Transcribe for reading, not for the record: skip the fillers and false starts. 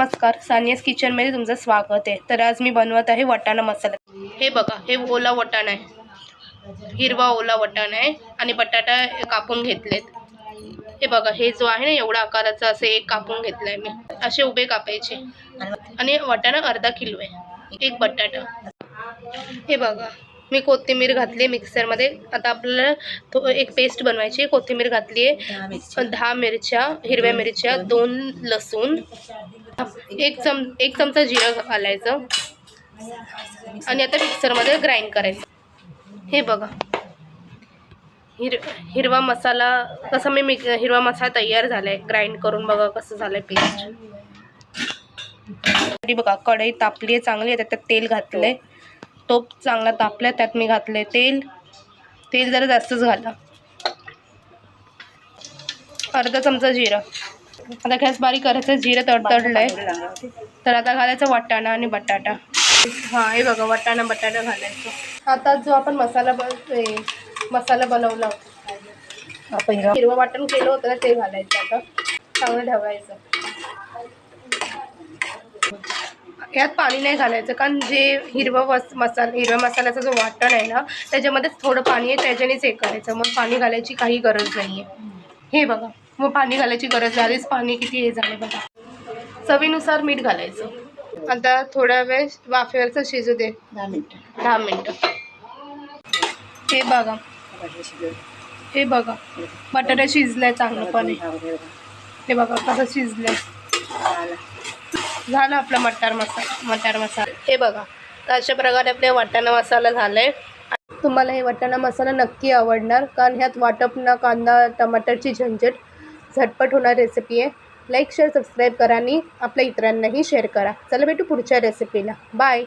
नमस्कार, सानियाज किचनमध्ये तुमचं स्वागत आहे। तर आज मी बनवत आहे वाटाणा मसाला। हे बघा, हे ओला वाटाणा आहे, हिरवा ओला वाटाणा आहे आणि बटाटा कापून घेतलेत। हे बघा, हे जो आहे ना एवढा आकाराचा असे एक कापून घेतलाय मी, असे उभे कापायचे। आणि वाटाणा अर्धा किलो आहे, एक बटाटा। हे बघा, मी कोथिंबीर घातली मिक्सरमध्ये। आता आपल्याला एक पेस्ट बनवायची। कोथिंबीर घातली आहे, 10 मिरच्या, हिरव्या मिरच्या, 2 लसूण, एक चमचा जिरं घालायचं आणि आता मिक्सरमध्ये ग्राइंड करायचं। हे बघा, हिरवा मसाला कसा मी हिरवा मसाला तयार झालाय ग्राइंड करून। बघा कसं झालंय पेस्ट। बघा, कढई तापली आहे चांगली, त्यात तेल घातलंय। तो चांगला तापला, त्यात मी घातले तेल जरा जास्तच घाला, अर्धा चमचा जिरं। आता गॅस बारीक करायचं, जिरं तडतडलंय तर आता घालायचं वाटाणा आणि बटाटा। हे बघा, वाटाणा बटाटा घालायचं। आता जो आपण मसाला बनवला होता, आपण हिरवं वाटण केलं होतं ना, ते घालायचं। आता चांगलं ठेवायचं। यात पाणी नाही घालायचं, कारण जे हिरव्या मसाल्याचा जो वाटण आहे ना, त्याच्यामध्ये थोडं पाणी आहे, त्याच्यानेच हे करायचं। मग पाणी घालायची काही गरज नाही आहे। हे बघा, मग पाणी घालायची गरज नाही, पाणी किती हे झालं बघा। चवीनुसार मीठ घालायचं। आता थोडा वेळ वाफेवरचं शिजू दे, 10 मिनटं। हे बघा, बटाटा शिजलाय चांगलंपणे। हे बघा कसं शिजलंय, झालं आपला मटार मसाला। हे बघा, अशा प्रकारे आपले वाटाणा मसाला झालाय। तुम्हाला हे वाटाणा मसाला नक्की आवडणार, कारण ह्यात वाटप ना कांदा टमाटरची झंझट, झटपट होणार रेसिपी आहे। लाईक शेअर सबस्क्राईब करा आणि आपल्या इतरांनाही शेअर करा। चला भेटू पुढच्या रेसिपीला, बाय।